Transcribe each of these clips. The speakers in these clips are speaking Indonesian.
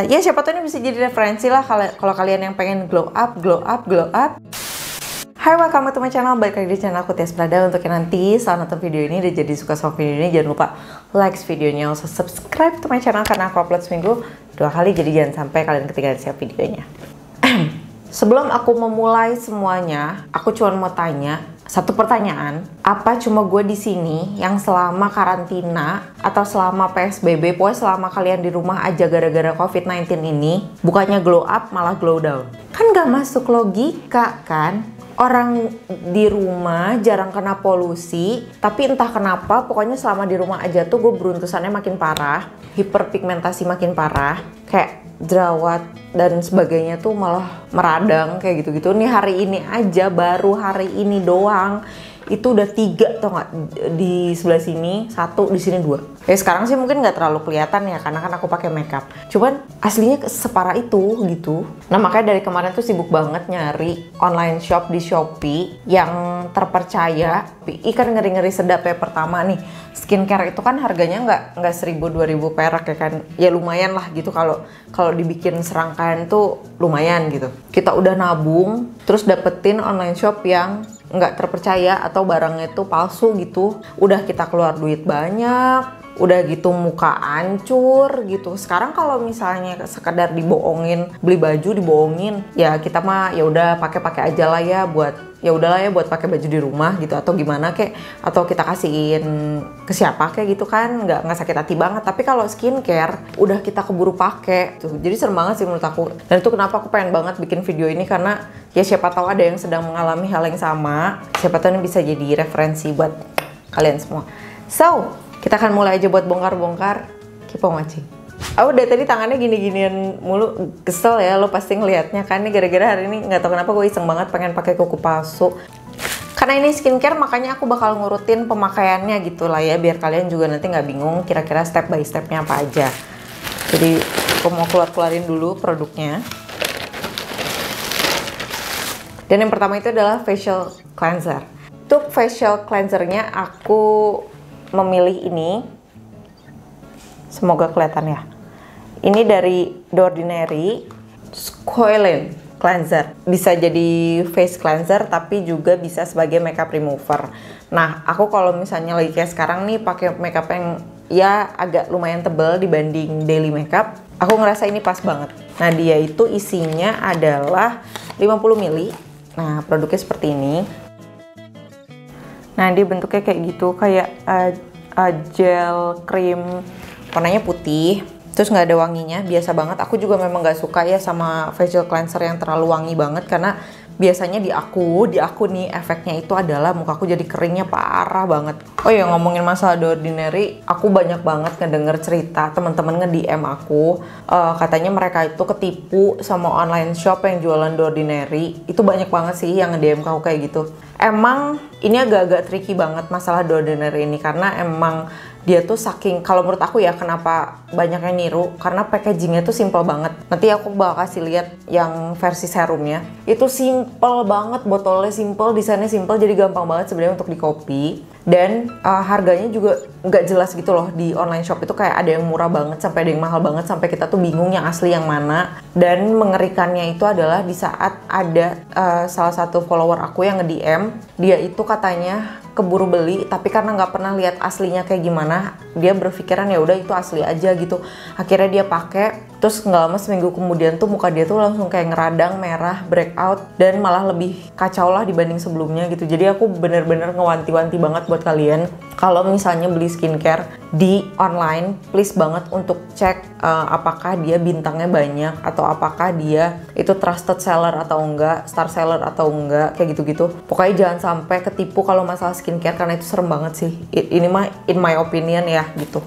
Ya siapa tahu ini bisa jadi referensi lah kalau kalian yang pengen glow up. Hai, welcome to my channel. Balik lagi di channel aku, Tias Prada. Untuk yang nanti setelah nonton video ini dan jadi suka sama video ini, jangan lupa like videonya, also subscribe to my channel karena aku upload seminggu 2 kali, jadi jangan sampai kalian ketinggalan siap videonya. Sebelum aku memulai semuanya, aku cuma mau tanya satu pertanyaan. Apa cuma gue di sini yang selama karantina atau selama PSBB, pokoknya selama kalian di rumah aja gara-gara COVID-19 ini, bukannya glow up malah glow down? Kan gak masuk logika kan? Orang di rumah jarang kena polusi, tapi entah kenapa pokoknya selama di rumah aja tuh gue beruntusannya makin parah, hiperpigmentasi makin parah, kayak jerawat dan sebagainya tuh malah meradang kayak gitu-gitu. Nih hari ini aja, baru hari ini doang itu udah 3 tau nggak, di sebelah sini 1, di sini 2. Ya sekarang sih mungkin nggak terlalu kelihatan ya karena kan aku pakai makeup. Cuman aslinya separah itu gitu. Nah makanya dari kemarin tuh sibuk banget nyari online shop di Shopee yang terpercaya. Ikan ngeri-ngeri sedap ya. Pertama nih, skincare itu kan harganya nggak 1000-2000 perak ya kan. Ya lumayan lah gitu kalau dibikin serangkaian tuh lumayan gitu. Kita udah nabung terus dapetin online shop yang nggak terpercaya atau barangnya itu palsu gitu, udah kita keluar duit banyak, udah gitu muka hancur gitu. Sekarang kalau misalnya sekedar dibohongin, beli baju dibohongin, ya kita mah ya udah pakai aja lah ya, buat pakai baju di rumah gitu, atau gimana kek, atau kita kasihin ke siapa kayak gitu kan, nggak sakit hati banget. Tapi kalau skincare udah kita keburu pakai tuh, jadi serem banget sih menurut aku. Dan itu kenapa aku pengen banget bikin video ini, karena ya siapa tahu ada yang sedang mengalami hal yang sama, siapa tahu ini bisa jadi referensi buat kalian semua. So kita akan mulai aja buat bongkar-bongkar. Keep on watching. Aku dari tadi tangannya gini-ginian mulu, kesel ya lo pasti ngelihatnya kan. Ini gara-gara hari ini nggak tahu kenapa gue iseng banget pengen pakai kuku palsu. Karena ini skincare makanya aku bakal ngurutin pemakaiannya gitu lah ya, biar kalian juga nanti nggak bingung kira-kira step by stepnya apa aja. Jadi aku mau keluarin dulu produknya. Dan yang pertama itu adalah facial cleanser. Untuk facial cleansernya aku memilih ini. Semoga kelihatan ya. Ini dari The Ordinary Squalene Cleanser. Bisa jadi face cleanser tapi juga bisa sebagai makeup remover. Nah, aku kalau misalnya lagi kayak sekarang nih pakai makeup yang ya agak lumayan tebal dibanding daily makeup, aku ngerasa ini pas banget. Nah, dia itu isinya adalah 50 ml. Nah, produknya seperti ini. Nah, dia bentuknya kayak gitu, kayak gel cream, warnanya putih, terus nggak ada wanginya, biasa banget. Aku juga memang nggak suka ya sama facial cleanser yang terlalu wangi banget, karena biasanya di aku nih efeknya itu adalah mukaku jadi keringnya parah banget. Oh ya, ngomongin masalah The Ordinary, aku banyak banget ngedenger cerita teman-teman nge-DM aku, katanya mereka itu ketipu sama online shop yang jualan The Ordinary. Itu banyak banget sih yang nge-DM aku kayak gitu. Emang ini agak-agak tricky banget masalah The Ordinary ini, karena emang dia tuh saking, kalau menurut aku ya kenapa banyak yang niru, karena packagingnya tuh simple banget. Nanti aku bakal kasih lihat yang versi serumnya. Itu simple banget, botolnya simple, desainnya simple, jadi gampang banget sebenarnya untuk di copy. Dan harganya juga nggak jelas gitu loh. Di online shop itu kayak ada yang murah banget sampai ada yang mahal banget, sampai kita tuh bingung yang asli yang mana. Dan mengerikannya itu adalah di saat ada salah satu follower aku yang nge-DM, dia itu katanya keburu beli, tapi karena nggak pernah lihat aslinya kayak gimana, dia berpikiran ya udah itu asli aja gitu. Akhirnya dia pakai, terus nggak lama seminggu kemudian tuh muka dia tuh langsung kayak ngeradang, merah, breakout, dan malah lebih kacau lah dibanding sebelumnya gitu. Jadi aku bener-bener ngewanti-wanti banget buat kalian, kalau misalnya beli skincare di online, please banget untuk cek apakah dia bintangnya banyak, atau apakah dia itu trusted seller atau enggak, star seller atau enggak, kayak gitu-gitu. Pokoknya jangan sampai ketipu kalau masalah skincare, karena itu serem banget sih. Ini mah in my opinion ya gitu.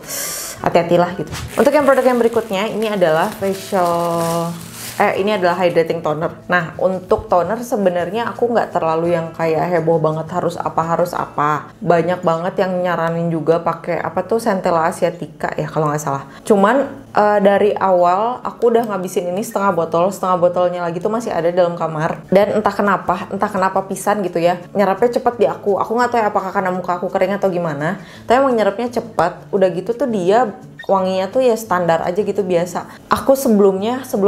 Hati-hatilah gitu. Untuk yang produk yang berikutnya, ini adalah ini adalah hydrating toner. Nah, untuk toner sebenarnya aku nggak terlalu yang kayak heboh banget harus apa. Banyak banget yang nyaranin juga pakai apa tuh Centella Asiatica ya kalau nggak salah. Cuman dari awal aku udah ngabisin ini setengah botolnya lagi tuh masih ada dalam kamar. Dan entah kenapa pisan gitu ya, nyerapnya cepet di aku. Aku nggak tahu ya apakah karena muka aku kering atau gimana. Tapi emang nyerapnya cepet. Udah gitu tuh dia wanginya tuh ya standar aja gitu biasa. Aku sebelum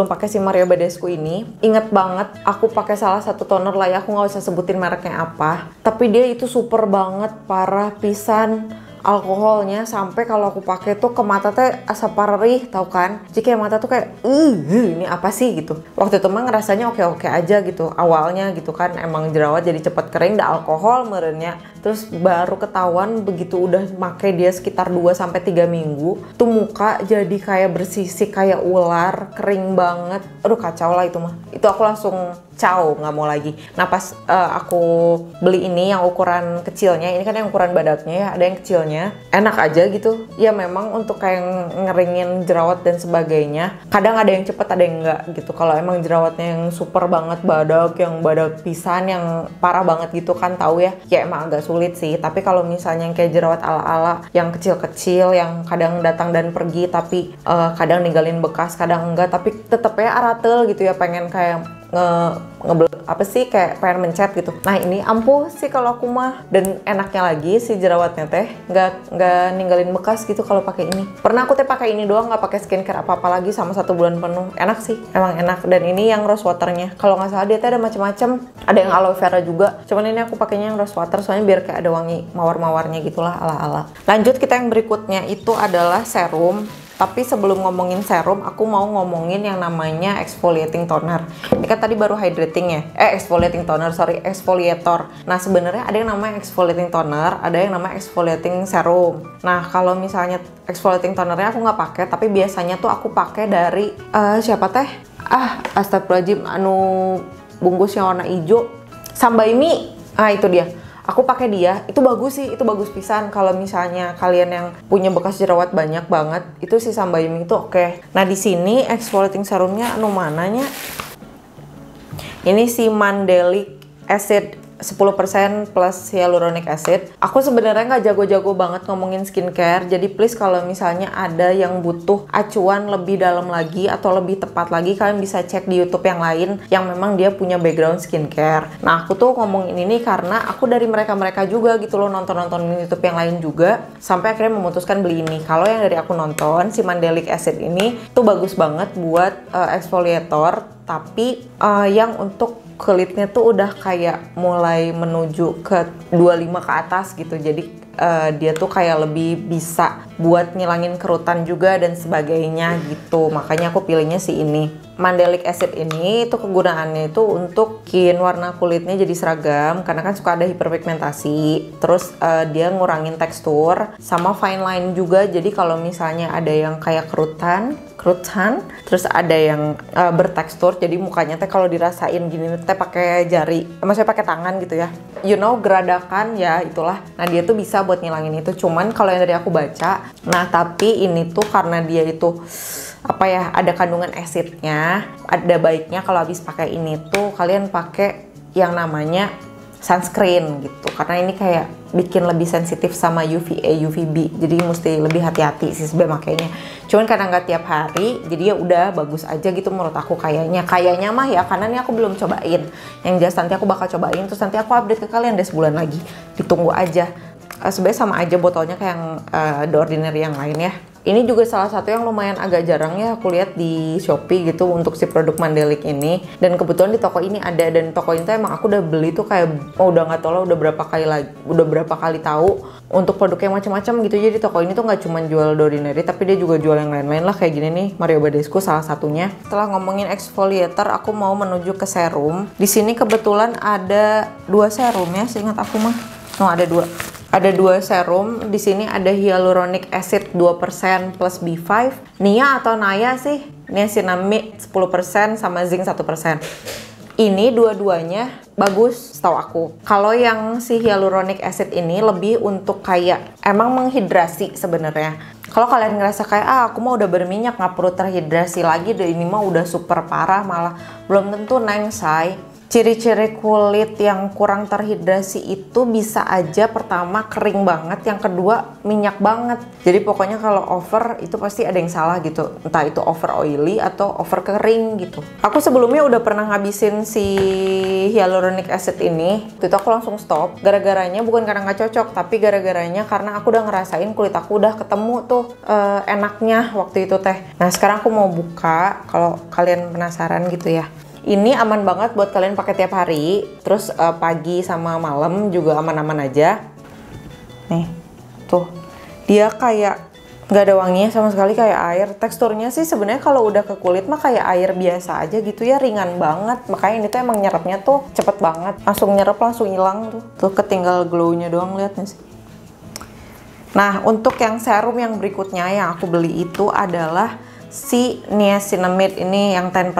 pakai si Mario Badescu ini, inget banget aku pakai salah satu toner lah ya, aku nggak usah sebutin mereknya apa. Tapi dia itu super banget, parah pisan. Alkoholnya sampai kalau aku pakai tuh ke mata teh asa perih, tau kan? Jadi kayak mata tuh kayak ini apa sih gitu. Waktu itu mah ngerasanya oke-oke aja gitu awalnya gitu kan, emang jerawat jadi cepet kering, dah alkohol merenya. Terus baru ketahuan begitu udah pakai dia sekitar 2-3 minggu tuh muka jadi kayak bersisik kayak ular, kering banget. Aduh kacau lah itu mah. Itu aku langsung caw, nggak mau lagi. Nah pas aku beli ini yang ukuran kecilnya, ini kan yang ukuran badaknya ya, ada yang kecilnya, enak aja gitu. Ya memang untuk kayak ngeringin jerawat dan sebagainya, kadang ada yang cepet ada yang enggak gitu. Kalau emang jerawatnya yang super banget badak, yang badak pisan, yang parah banget gitu kan tahu ya, ya emang agak sulit sih. Tapi kalau misalnya yang kayak jerawat ala-ala, yang kecil-kecil, yang kadang datang dan pergi, tapi kadang ninggalin bekas, kadang enggak, tapi tetep ya aratel gitu ya, pengen kayak apa sih kayak pengen mencet gitu. Nah ini ampuh sih kalau aku mah, dan enaknya lagi si jerawatnya teh nggak ninggalin bekas gitu kalau pakai ini. Pernah aku teh pakai ini doang, nggak pakai skincare apa-apa lagi sama 1 bulan penuh. Enak sih, emang enak. Dan ini yang rose waternya, kalau nggak salah dia teh ada macam-macam, ada yang aloe vera juga. Cuman ini aku pakainya yang rose water soalnya biar kayak ada wangi mawar-mawarnya gitulah ala-ala. Lanjut kita yang berikutnya itu adalah serum. Tapi sebelum ngomongin serum, aku mau ngomongin yang namanya exfoliating toner. Ini kan tadi baru hydrating ya, exfoliating toner, sorry, exfoliator. Nah sebenarnya ada yang namanya exfoliating toner, ada yang namanya exfoliating serum. Nah kalau misalnya exfoliating tonernya aku nggak pakai, tapi biasanya tuh aku pakai dari siapa teh? Astagfirullahaladzim, anu bungkusnya warna hijau, Sambaimi. Itu dia. Aku pakai dia, itu bagus sih, itu bagus pisan. Kalau misalnya kalian yang punya bekas jerawat banyak banget, itu si Sambaimi itu oke. Nah di sini exfoliating serumnya anu mananya? Ini si Mandelic Acid 10% plus hyaluronic acid. Aku sebenarnya nggak jago-jago banget ngomongin skincare, jadi please kalau misalnya ada yang butuh acuan lebih dalam lagi atau lebih tepat lagi, kalian bisa cek di YouTube yang lain yang memang dia punya background skincare. Nah aku tuh ngomongin ini karena aku dari mereka-mereka juga gitu loh, nonton-nonton YouTube yang lain juga, sampai akhirnya memutuskan beli ini. Kalau yang dari aku nonton, si Mandelic Acid ini tuh bagus banget buat exfoliator, tapi yang untuk kulitnya tuh udah kayak mulai menuju ke 25 ke atas gitu. Jadi dia tuh kayak lebih bisa buat ngilangin kerutan juga dan sebagainya gitu. Makanya aku pilihnya si ini. Mandelic Acid ini itu kegunaannya itu untuk bikin warna kulitnya jadi seragam, karena kan suka ada hiperpigmentasi. Terus dia ngurangin tekstur sama fine line juga. Jadi kalau misalnya ada yang kayak kerutan, terus ada yang bertekstur, jadi mukanya teh kalau dirasain gini teh pakai jari, maksudnya pakai tangan gitu ya, you know, geradakan ya itulah. Nah dia tuh bisa buat ngilangin itu. Cuman kalau yang dari aku baca, nah tapi ini tuh karena dia itu apa ya, ada kandungan asidnya, ada baiknya kalau habis pakai ini tuh kalian pakai yang namanya sunscreen gitu, karena ini kayak bikin lebih sensitif sama UVA, UVB, jadi mesti lebih hati-hati sih sebenarnya makainya. Cuman karena nggak tiap hari, jadi ya udah bagus aja gitu menurut aku kayaknya mah ya, karena ini aku belum cobain. Yang jelas nanti aku bakal cobain, terus nanti aku update ke kalian deh sebulan lagi. Ditunggu aja. Sebenarnya sama aja botolnya kayak yang The Ordinary yang lain ya. Ini juga salah satu yang lumayan agak jarang ya aku lihat di Shopee gitu untuk si produk Mandelic ini. Dan kebetulan di toko ini ada, dan toko ini tuh emang aku udah beli tuh kayak udah nggak tahu lah udah berapa kali tahu untuk produk yang macam-macam gitu. Jadi toko ini tuh nggak cuma jual The Ordinary, tapi dia juga jual yang lain-lain lah kayak gini nih, Mario Badescu salah satunya. Setelah ngomongin exfoliator, aku mau menuju ke serum. Di sini kebetulan ada 2 serum ya, seingat aku mah. No, ada 2. Ada 2 serum. Di sini ada hyaluronic acid 2% plus B5. Nia atau Naya sih? Niacinamide 10% sama zinc 1%. Ini dua-duanya bagus setahu aku. Kalau yang si hyaluronic acid ini lebih untuk kayak emang menghidrasi sebenarnya. Kalau kalian ngerasa kayak aku mau udah berminyak nggak perlu terhidrasi lagi deh, ini mah udah super parah, malah belum tentu neng say. Ciri-ciri kulit yang kurang terhidrasi itu bisa aja pertama kering banget, yang kedua minyak banget. Jadi pokoknya kalau over itu pasti ada yang salah gitu. Entah itu over oily atau over kering gitu. Aku sebelumnya udah pernah ngabisin si hyaluronic acid ini. Waktu itu aku langsung stop. Gara-garanya bukan karena nggak cocok, tapi gara-garanya karena aku udah ngerasain kulit aku udah ketemu tuh enaknya waktu itu teh. Nah sekarang aku mau buka, kalau kalian penasaran gitu ya. Ini aman banget buat kalian pakai tiap hari, terus pagi sama malam juga aman-aman aja. Nih, tuh dia kayak nggak ada wanginya sama sekali, kayak air. Teksturnya sih sebenarnya kalau udah ke kulit mah kayak air biasa aja gitu ya, ringan banget. Makanya ini tuh emang nyerapnya tuh cepet banget, langsung nyerap langsung hilang tuh. Tuh ketinggal glownya doang, lihat nih sih. Nah untuk yang serum yang berikutnya yang aku beli itu adalah si niacinamide ini yang 10%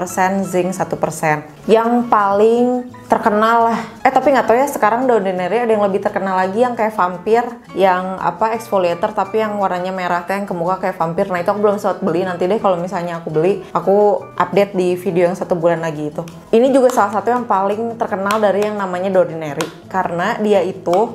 zinc 1%, yang paling terkenal lah. Tapi nggak tahu ya sekarang The Ordinary ada yang lebih terkenal lagi, yang kayak vampir, yang apa exfoliator tapi yang warnanya merah tuh, yang ke muka kayak vampir. Nah itu aku belum sempat beli, nanti deh kalau misalnya aku beli aku update di video yang 1 bulan lagi itu. Ini juga salah satu yang paling terkenal dari yang namanya The Ordinary, karena dia itu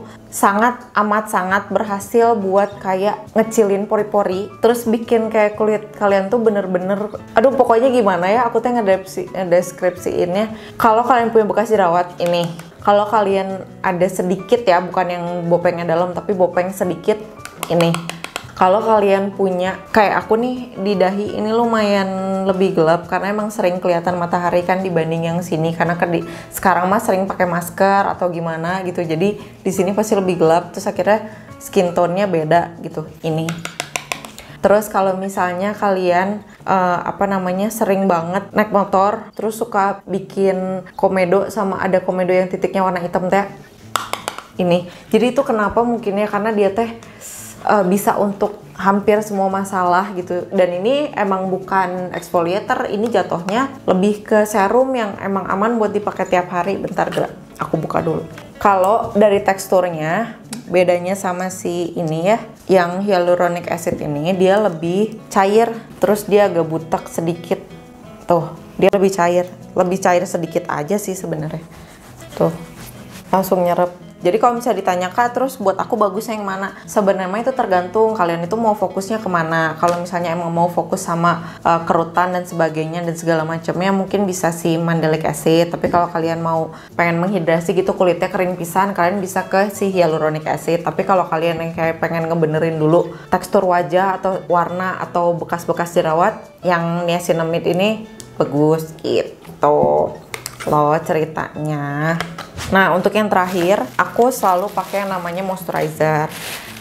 amat sangat berhasil buat kayak ngecilin pori-pori, terus bikin kayak kulit kalian tuh bener-bener, aduh pokoknya gimana ya, aku tuh ngedeskripsiinnya. Kalau kalian punya bekas jerawat ini, kalau kalian ada sedikit ya, bukan yang bopengnya dalam tapi bopeng sedikit ini. Kalau kalian punya kayak aku nih di dahi ini lumayan lebih gelap karena emang sering kelihatan matahari kan dibanding yang sini, karena sekarang mah sering pakai masker atau gimana gitu, jadi di sini pasti lebih gelap, terus akhirnya skin tone-nya beda gitu ini. Terus kalau misalnya kalian sering banget naik motor terus suka bikin komedo, sama ada komedo yang titiknya warna hitam teh ini. Jadi itu kenapa mungkin ya, karena dia teh bisa untuk hampir semua masalah gitu. Dan ini emang bukan exfoliator, ini jatuhnya lebih ke serum yang emang aman buat dipakai tiap hari. Bentar gerak, aku buka dulu. Kalau dari teksturnya bedanya sama si ini ya, yang hyaluronic acid ini dia lebih cair, terus dia agak butek sedikit. Tuh, dia lebih cair sedikit aja sih sebenarnya. Tuh, langsung nyerap. Jadi kalau misalnya ditanya Kak, terus buat aku bagusnya yang mana? Sebenarnya itu tergantung kalian itu mau fokusnya kemana. Kalau misalnya emang mau fokus sama kerutan dan sebagainya dan segala macamnya, mungkin bisa si mandelic acid. Tapi kalau kalian mau pengen menghidrasi gitu, kulitnya kering pisan, kalian bisa ke si hyaluronic acid. Tapi kalau kalian yang kayak pengen ngebenerin dulu tekstur wajah atau warna atau bekas-bekas jerawat, yang niacinamide ini bagus gitu loh ceritanya. Nah untuk yang terakhir aku selalu pakai yang namanya moisturizer.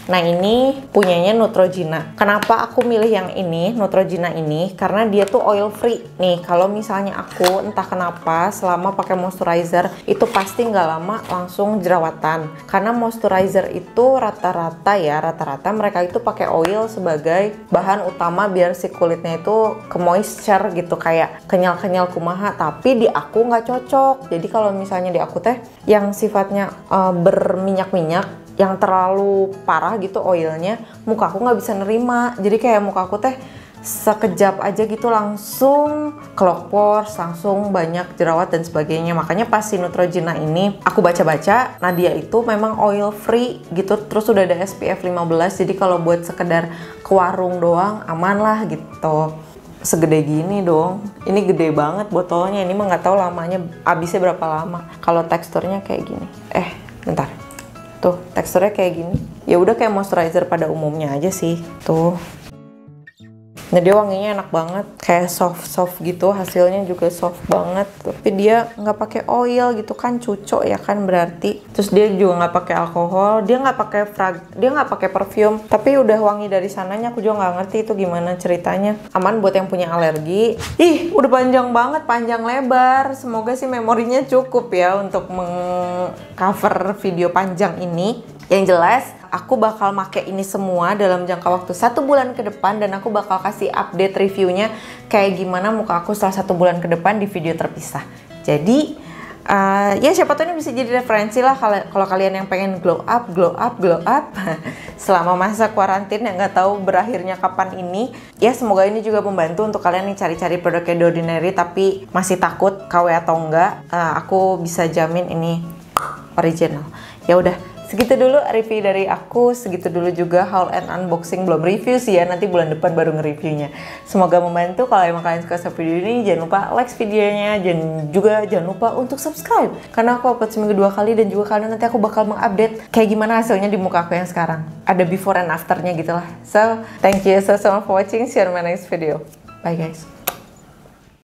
Nah ini punyanya Neutrogena. Kenapa aku milih yang ini, Neutrogena ini? Karena dia tuh oil free. Nih kalau misalnya aku entah kenapa selama pakai moisturizer itu pasti nggak lama langsung jerawatan. Karena moisturizer itu rata-rata mereka itu pakai oil sebagai bahan utama biar si kulitnya itu ke moisture gitu, kayak kenyal-kenyal kumaha. Tapi di aku nggak cocok. Jadi kalau misalnya di aku teh yang sifatnya berminyak-minyak, yang terlalu parah gitu oilnya, muka aku nggak bisa nerima. Jadi kayak muka aku teh sekejap aja gitu langsung clog pores, langsung banyak jerawat dan sebagainya. Makanya pas si Neutrogena ini aku baca-baca, nah dia itu memang oil free gitu, terus udah ada SPF 15. Jadi kalau buat sekedar ke warung doang aman lah gitu. Segede gini dong, ini gede banget botolnya. Ini mah nggak tahu lamanya habisnya berapa lama. Kalau teksturnya kayak gini, bentar. Tuh teksturnya kayak gini, ya udah kayak moisturizer pada umumnya aja sih tuh. Nah dia wanginya enak banget, kayak soft gitu, hasilnya juga soft banget. Tapi dia nggak pakai oil gitu kan, cucok ya kan berarti. Terus dia juga nggak pakai alkohol, dia nggak pakai perfume. Tapi udah wangi dari sananya, aku juga nggak ngerti itu gimana ceritanya. Aman buat yang punya alergi. Ih udah panjang banget, panjang lebar. Semoga sih memorinya cukup ya untuk mengcover video panjang ini. Yang jelas aku bakal make ini semua dalam jangka waktu 1 bulan ke depan, dan aku bakal kasih update reviewnya kayak gimana muka aku setelah 1 bulan ke depan di video terpisah. Jadi Ya siapa tahu ini bisa jadi referensi lah kalau kalian yang pengen glow up selama masa kuarantin yang nggak tahu berakhirnya kapan ini. Ya semoga ini juga membantu untuk kalian yang cari-cari produknya The Ordinary tapi masih takut KW atau enggak. Aku bisa jamin ini original. Ya udah, segitu dulu review dari aku, segitu dulu juga haul and unboxing, belum review sih ya, nanti bulan depan baru nge-reviewnya. Semoga membantu. Kalau emang kalian suka sama video ini, jangan lupa like videonya, dan juga jangan lupa untuk subscribe, karena aku upload seminggu 2 kali, dan juga kalian nanti aku bakal mengupdate kayak gimana hasilnya di muka aku yang sekarang. Ada before and afternya gitu lah. So, thank you so much for watching, see you on my next video. Bye guys.